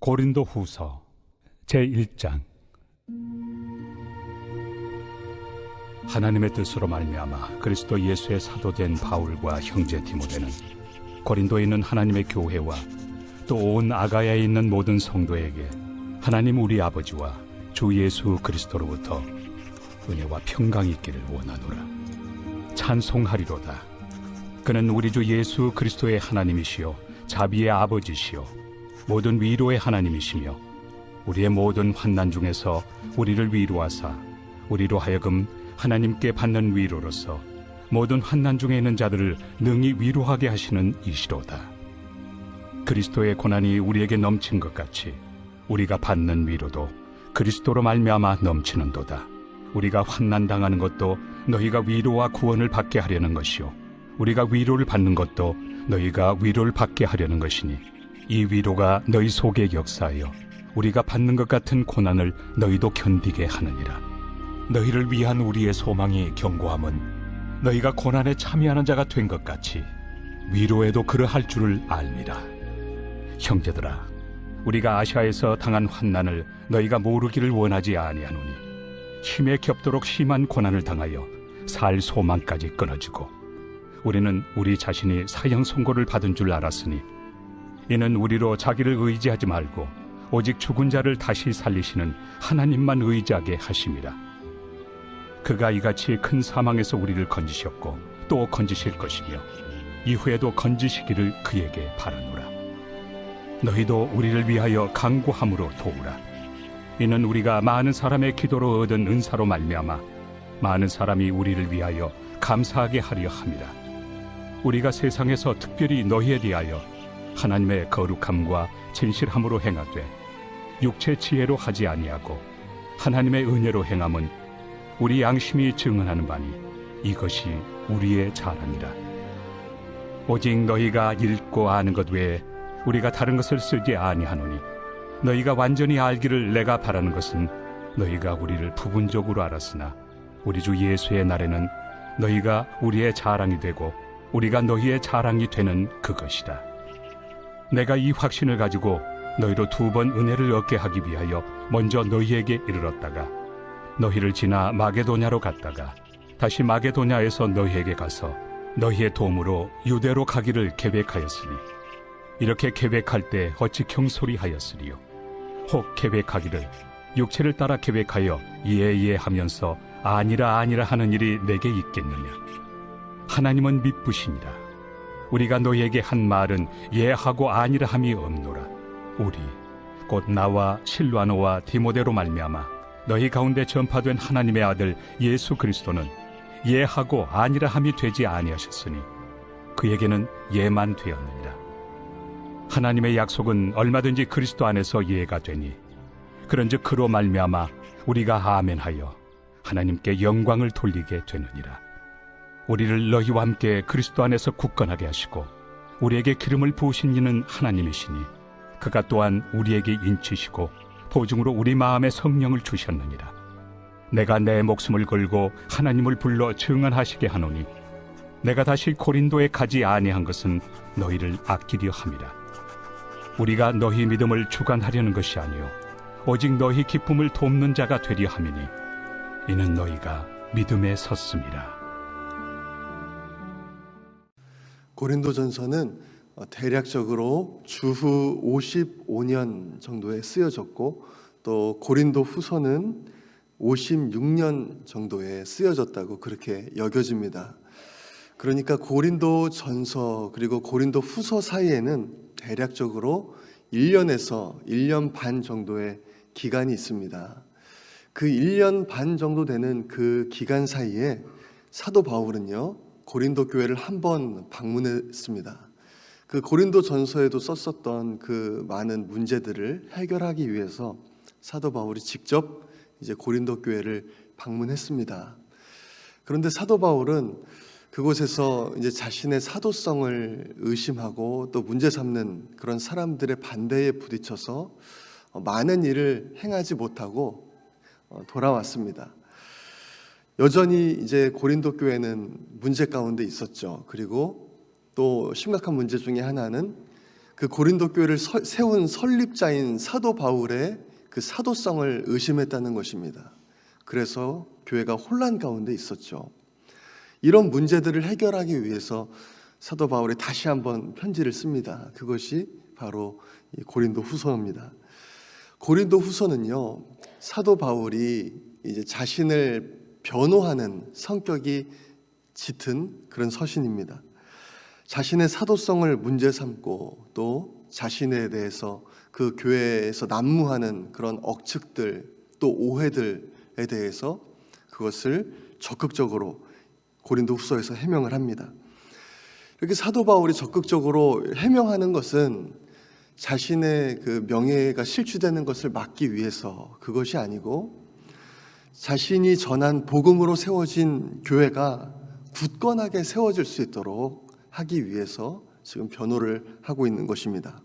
고린도 후서 제1장. 하나님의 뜻으로 말미암아 그리스도 예수의 사도된 바울과 형제 디모데는 고린도에 있는 하나님의 교회와 또 온 아가야에 있는 모든 성도에게 하나님 우리 아버지와 주 예수 그리스도로부터 은혜와 평강이 있기를 원하노라. 찬송하리로다. 그는 우리 주 예수 그리스도의 하나님이시요 자비의 아버지시요 모든 위로의 하나님이시며 우리의 모든 환난 중에서 우리를 위로하사 우리로 하여금 하나님께 받는 위로로서 모든 환난 중에 있는 자들을 능히 위로하게 하시는 이시로다. 그리스도의 고난이 우리에게 넘친 것 같이 우리가 받는 위로도 그리스도로 말미암아 넘치는도다. 우리가 환난 당하는 것도 너희가 위로와 구원을 받게 하려는 것이요 우리가 위로를 받는 것도 너희가 위로를 받게 하려는 것이니 이 위로가 너희 속에 역사하여 우리가 받는 것 같은 고난을 너희도 견디게 하느니라. 너희를 위한 우리의 소망이 견고함은 너희가 고난에 참여하는 자가 된 것 같이 위로에도 그러할 줄을 알미라. 형제들아, 우리가 아시아에서 당한 환난을 너희가 모르기를 원하지 아니하노니 힘에 겹도록 심한 고난을 당하여 살 소망까지 끊어지고 우리는 우리 자신이 사형 선고를 받은 줄 알았으니 이는 우리로 자기를 의지하지 말고 오직 죽은 자를 다시 살리시는 하나님만 의지하게 하심이라. 그가 이같이 큰 사망에서 우리를 건지셨고 또 건지실 것이며 이후에도 건지시기를 그에게 바라노라. 너희도 우리를 위하여 간구함으로 도우라. 이는 우리가 많은 사람의 기도로 얻은 은사로 말미암아 많은 사람이 우리를 위하여 감사하게 하려 함이라. 우리가 세상에서 특별히 너희에 대하여 하나님의 거룩함과 진실함으로 행하되 육체 지혜로 하지 아니하고 하나님의 은혜로 행함은 우리 양심이 증언하는 바니 이것이 우리의 자랑이라. 오직 너희가 읽고 아는 것 외에 우리가 다른 것을 쓰지 아니하노니 너희가 완전히 알기를 내가 바라는 것은 너희가 우리를 부분적으로 알았으나 우리 주 예수의 날에는 너희가 우리의 자랑이 되고 우리가 너희의 자랑이 되는 그것이다. 내가 이 확신을 가지고 너희로 2번 은혜를 얻게 하기 위하여 먼저 너희에게 이르렀다가 너희를 지나 마게도냐로 갔다가 다시 마게도냐에서 너희에게 가서 너희의 도움으로 유대로 가기를 계획하였으니 이렇게 계획할 때 어찌 경솔이하였으리요. 혹 계획하기를 육체를 따라 계획하여 예 하면서 아니라 하는 일이 내게 있겠느냐. 하나님은 미쁘시니라. 우리가 너희에게 한 말은 예하고 아니라 함이 없노라. 우리 곧 나와 실와노와 디모데로 말미암아 너희 가운데 전파된 하나님의 아들 예수 그리스도는 예하고 아니라 함이 되지 아니하셨으니 그에게는 예만 되었느니라. 하나님의 약속은 얼마든지 그리스도 안에서 예가 되니 그런즉 그로 말미암아 우리가 아멘하여 하나님께 영광을 돌리게 되느니라. 우리를 너희와 함께 그리스도 안에서 굳건하게 하시고 우리에게 기름을 부으신 이는 하나님이시니 그가 또한 우리에게 인치시고 보증으로 우리 마음에 성령을 주셨느니라. 내가 내 목숨을 걸고 하나님을 불러 증언하시게 하노니 내가 다시 고린도에 가지 아니한 것은 너희를 아끼려 함이라. 우리가 너희 믿음을 주관하려는 것이 아니요 오직 너희 기쁨을 돕는 자가 되려 함이니 이는 너희가 믿음에 섰음이라. 고린도전서는 대략적으로 주후 55년 정도에 쓰여졌고 또 고린도 후서는 56년 정도에 쓰여졌다고 그렇게 여겨집니다. 그러니까 고린도전서 그리고 고린도 후서 사이에는 대략적으로 1년에서 1년 반 정도의 기간이 있습니다. 그 1년 반 정도 되는 그 기간 사이에 사도 바울은요 고린도 교회를 한번 방문했습니다. 그 고린도 전서에도 썼었던 그 많은 문제들을 해결하기 위해서 사도 바울이 직접 이제 고린도 교회를 방문했습니다. 그런데 사도 바울은 그곳에서 이제 자신의 사도성을 의심하고 또 문제 삼는 그런 사람들의 반대에 부딪혀서 많은 일을 행하지 못하고 돌아왔습니다. 여전히 이제 고린도 교회는 문제 가운데 있었죠. 그리고 또 심각한 문제 중에 하나는 그 고린도 교회를 세운 설립자인 사도 바울의 그 사도성을 의심했다는 것입니다. 그래서 교회가 혼란 가운데 있었죠. 이런 문제들을 해결하기 위해서 사도 바울이 다시 한번 편지를 씁니다. 그것이 바로 이 고린도 후서입니다. 고린도 후서는요, 사도 바울이 이제 자신을 변호하는 성격이 짙은 그런 서신입니다. 자신의 사도성을 문제 삼고 또 자신에 대해서 그 교회에서 난무하는 그런 억측들 또 오해들에 대해서 그것을 적극적으로 고린도 후서에서 해명을 합니다. 이렇게 사도 바울이 적극적으로 해명하는 것은 자신의 그 명예가 실추되는 것을 막기 위해서 그것이 아니고 자신이 전한 복음으로 세워진 교회가 굳건하게 세워질 수 있도록 하기 위해서 지금 변호를 하고 있는 것입니다.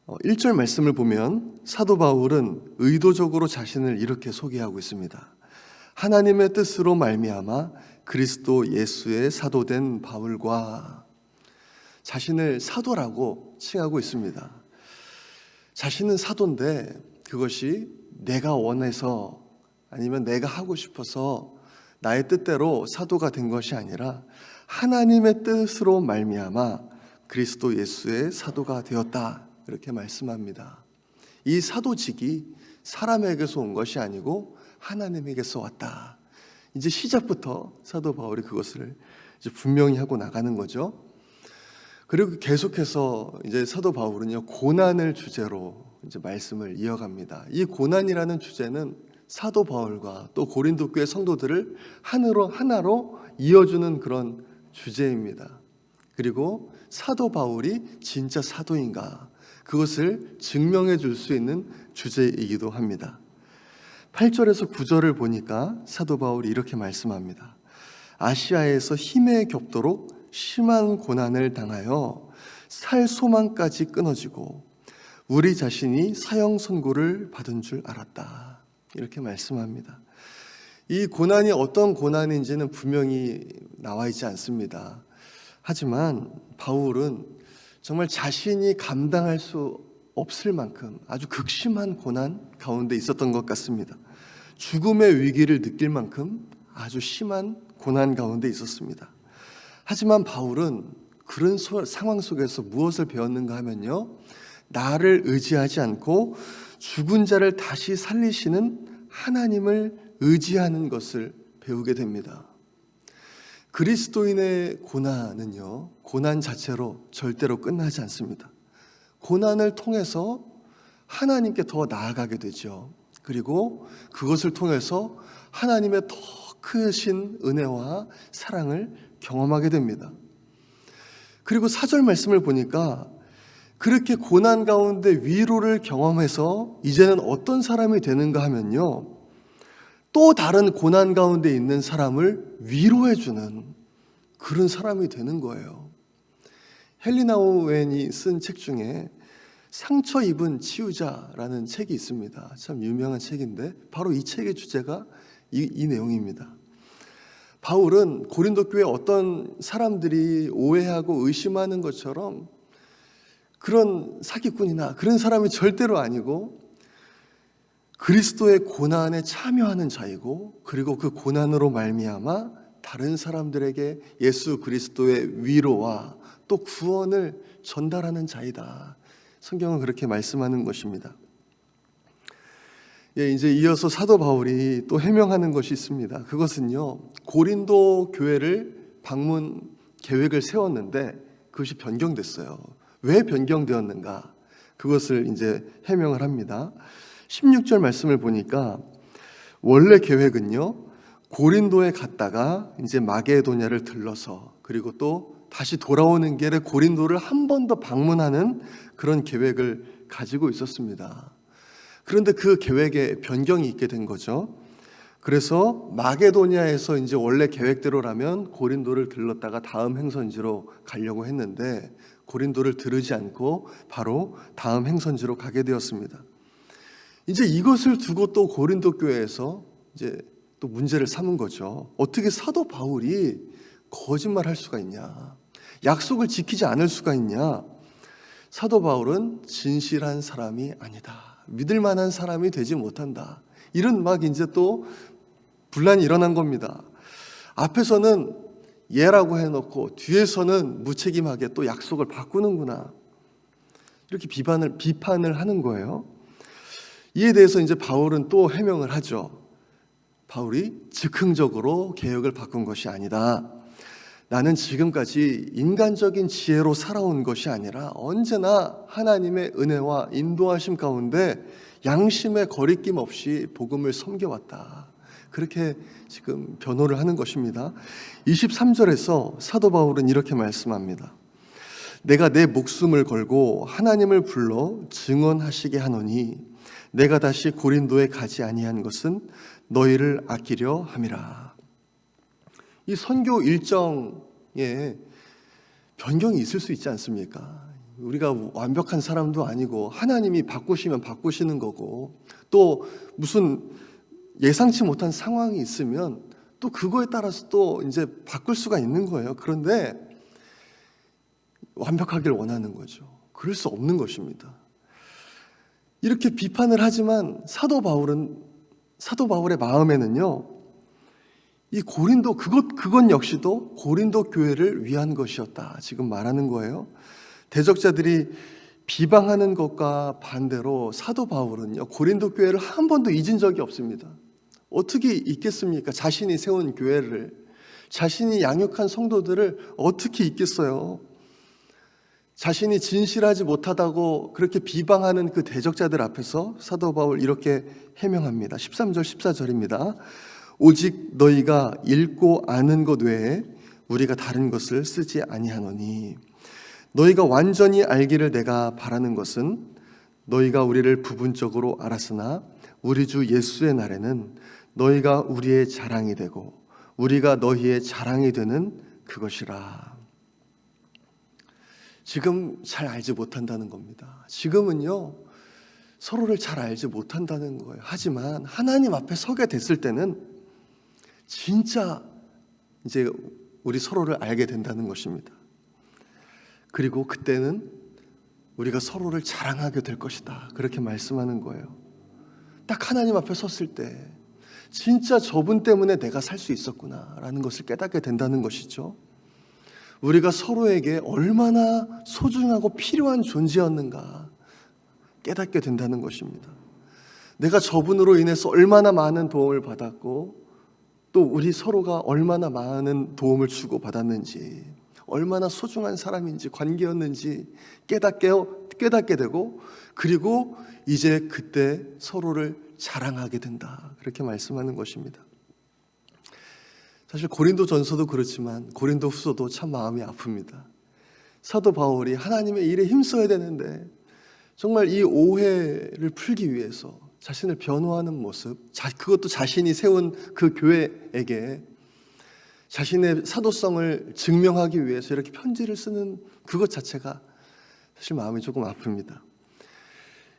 1절 말씀을 보면 사도 바울은 의도적으로 자신을 이렇게 소개하고 있습니다. 하나님의 뜻으로 말미암아 그리스도 예수의 사도된 바울과, 자신을 사도라고 칭하고 있습니다. 자신은 사도인데 그것이 내가 원해서 아니면 내가 하고 싶어서 나의 뜻대로 사도가 된 것이 아니라 하나님의 뜻으로 말미암아 그리스도 예수의 사도가 되었다, 이렇게 말씀합니다. 이 사도직이 사람에게서 온 것이 아니고 하나님에게서 왔다. 이제 시작부터 사도 바울이 그것을 이제 분명히 하고 나가는 거죠. 그리고 계속해서 이제 사도 바울은요, 고난을 주제로 이제 말씀을 이어갑니다. 이 고난이라는 주제는 사도 바울과 또 고린도 교회 성도들을 하나로 이어주는 그런 주제입니다. 그리고 사도 바울이 진짜 사도인가, 그것을 증명해 줄 수 있는 주제이기도 합니다. 8절에서 9절을 보니까 사도 바울이 이렇게 말씀합니다. 아시아에서 힘에 겹도록 심한 고난을 당하여 살 소망까지 끊어지고 우리 자신이 사형 선고를 받은 줄 알았다, 이렇게 말씀합니다. 이 고난이 어떤 고난인지는 분명히 나와 있지 않습니다. 하지만 바울은 정말 자신이 감당할 수 없을 만큼 아주 극심한 고난 가운데 있었던 것 같습니다. 죽음의 위기를 느낄 만큼 아주 심한 고난 가운데 있었습니다. 하지만 바울은 그런 상황 속에서 무엇을 배웠는가 하면요, 나를 의지하지 않고 죽은 자를 다시 살리시는 하나님을 의지하는 것을 배우게 됩니다. 그리스도인의 고난은요, 고난 자체로 절대로 끝나지 않습니다. 고난을 통해서 하나님께 더 나아가게 되죠. 그리고 그것을 통해서 하나님의 더 크신 은혜와 사랑을 경험하게 됩니다. 그리고 4절 말씀을 보니까 그렇게 고난 가운데 위로를 경험해서 이제는 어떤 사람이 되는가 하면요, 또 다른 고난 가운데 있는 사람을 위로해주는 그런 사람이 되는 거예요. 헨리 나우엔이 쓴 책 중에 상처 입은 치유자라는 책이 있습니다. 참 유명한 책인데 바로 이 책의 주제가 이 내용입니다. 바울은 고린도 교회 어떤 사람들이 오해하고 의심하는 것처럼 그런 사기꾼이나 그런 사람이 절대로 아니고 그리스도의 고난에 참여하는 자이고, 그리고 그 고난으로 말미암아 다른 사람들에게 예수 그리스도의 위로와 또 구원을 전달하는 자이다. 성경은 그렇게 말씀하는 것입니다. 이제 이어서 사도 바울이 또 해명하는 것이 있습니다. 그것은요, 고린도 교회를 방문 계획을 세웠는데 그것이 변경됐어요. 왜 변경되었는가? 그것을 이제 해명을 합니다. 16절 말씀을 보니까 원래 계획은요, 고린도에 갔다가 이제 마게도냐를 들러서 그리고 또 다시 돌아오는 길에 고린도를 한 번 더 방문하는 그런 계획을 가지고 있었습니다. 그런데 그 계획에 변경이 있게 된 거죠. 그래서 마게도냐에서 이제 원래 계획대로라면 고린도를 들렀다가 다음 행선지로 가려고 했는데 고린도를 들르지 않고 바로 다음 행선지로 가게 되었습니다. 이제 이것을 두고 또 고린도 교회에서 이제 또 문제를 삼은 거죠. 어떻게 사도 바울이 거짓말할 수가 있냐? 약속을 지키지 않을 수가 있냐? 사도 바울은 진실한 사람이 아니다. 믿을 만한 사람이 되지 못한다. 이런 막 이제 또 분란이 일어난 겁니다. 앞에서는 예라고 해놓고 뒤에서는 무책임하게 또 약속을 바꾸는구나. 이렇게 비판을 하는 거예요. 이에 대해서 이제 바울은 또 해명을 하죠. 바울이 즉흥적으로 개혁을 바꾼 것이 아니다. 나는 지금까지 인간적인 지혜로 살아온 것이 아니라 언제나 하나님의 은혜와 인도하심 가운데 양심의 거리낌 없이 복음을 섬겨왔다. 그렇게 지금 변호를 하는 것입니다. 23절에서 사도 바울은 이렇게 말씀합니다. 내가 내 목숨을 걸고 하나님을 불러 증언하시게 하노니 내가 다시 고린도에 가지 아니한 것은 너희를 아끼려 함이라. 이 선교 일정에 변경이 있을 수 있지 않습니까? 우리가 완벽한 사람도 아니고 하나님이 바꾸시면 바꾸시는 거고, 또 무슨 예상치 못한 상황이 있으면 또 그거에 따라서 또 이제 바꿀 수가 있는 거예요. 그런데 완벽하길 원하는 거죠. 그럴 수 없는 것입니다. 이렇게 비판을 하지만 사도 바울의 마음에는요, 이 고린도 그건 역시도 고린도 교회를 위한 것이었다. 지금 말하는 거예요. 대적자들이 비방하는 것과 반대로 사도 바울은요, 고린도 교회를 한 번도 잊은 적이 없습니다. 어떻게 잊겠습니까? 자신이 세운 교회를, 자신이 양육한 성도들을 어떻게 잊겠어요? 자신이 진실하지 못하다고 그렇게 비방하는 그 대적자들 앞에서 사도 바울 이렇게 해명합니다. 13절 14절입니다. 오직 너희가 읽고 아는 것 외에 우리가 다른 것을 쓰지 아니하노니 너희가 완전히 알기를 내가 바라는 것은 너희가 우리를 부분적으로 알았으나 우리 주 예수의 날에는 너희가 우리의 자랑이 되고 우리가 너희의 자랑이 되는 그것이라. 지금 잘 알지 못한다는 겁니다. 지금은요, 서로를 잘 알지 못한다는 거예요. 하지만 하나님 앞에 서게 됐을 때는 진짜 이제 우리 서로를 알게 된다는 것입니다. 그리고 그때는 우리가 서로를 자랑하게 될 것이다. 그렇게 말씀하는 거예요. 딱 하나님 앞에 섰을 때 진짜 저분 때문에 내가 살 수 있었구나라는 것을 깨닫게 된다는 것이죠. 우리가 서로에게 얼마나 소중하고 필요한 존재였는가 깨닫게 된다는 것입니다. 내가 저분으로 인해서 얼마나 많은 도움을 받았고 또 우리 서로가 얼마나 많은 도움을 주고 받았는지, 얼마나 소중한 사람인지, 관계였는지 깨닫게 되고, 그리고 이제 그때 서로를 자랑하게 된다. 그렇게 말씀하는 것입니다. 사실 고린도전서도 그렇지만 고린도후서도 참 마음이 아픕니다. 사도 바울이 하나님의 일에 힘써야 되는데 정말 이 오해를 풀기 위해서 자신을 변호하는 모습, 그것도 자신이 세운 그 교회에게 자신의 사도성을 증명하기 위해서 이렇게 편지를 쓰는 그것 자체가 사실 마음이 조금 아픕니다.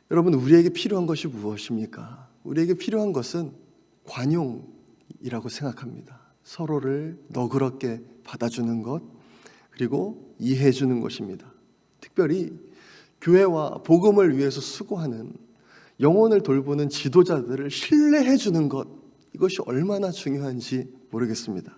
여러분, 우리에게 필요한 것이 무엇입니까? 우리에게 필요한 것은 관용이라고 생각합니다. 서로를 너그럽게 받아주는 것, 그리고 이해해 주는 것입니다. 특별히 교회와 복음을 위해서 수고하는 영혼을 돌보는 지도자들을 신뢰해 주는 것, 이것이 얼마나 중요한지 모르겠습니다.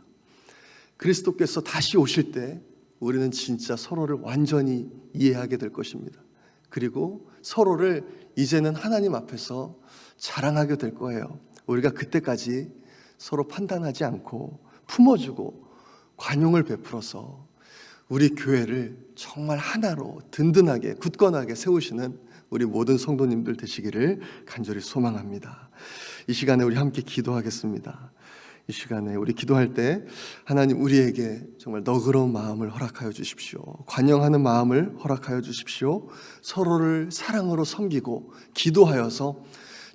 그리스도께서 다시 오실 때 우리는 진짜 서로를 완전히 이해하게 될 것입니다. 그리고 서로를 이제는 하나님 앞에서 자랑하게 될 거예요. 우리가 그때까지 서로 판단하지 않고 품어주고 관용을 베풀어서 우리 교회를 정말 하나로 든든하게 굳건하게 세우시는 우리 모든 성도님들 되시기를 간절히 소망합니다. 이 시간에 우리 함께 기도하겠습니다. 이 시간에 우리 기도할 때 하나님 우리에게 정말 너그러운 마음을 허락하여 주십시오. 관용하는 마음을 허락하여 주십시오. 서로를 사랑으로 섬기고 기도하여서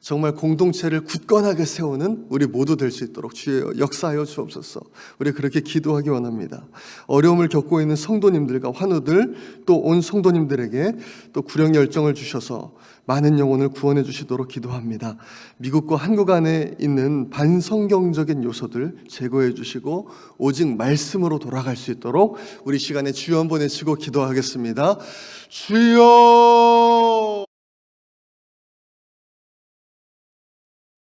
정말 공동체를 굳건하게 세우는 우리 모두 될 수 있도록 주여 역사하여 주옵소서. 우리 그렇게 기도하기 원합니다. 어려움을 겪고 있는 성도님들과 환우들 또 온 성도님들에게 또 구령 열정을 주셔서 많은 영혼을 구원해 주시도록 기도합니다. 미국과 한국 안에 있는 반성경적인 요소들 제거해 주시고 오직 말씀으로 돌아갈 수 있도록 우리 시간에 주여 한번 외치고 기도하겠습니다. 주여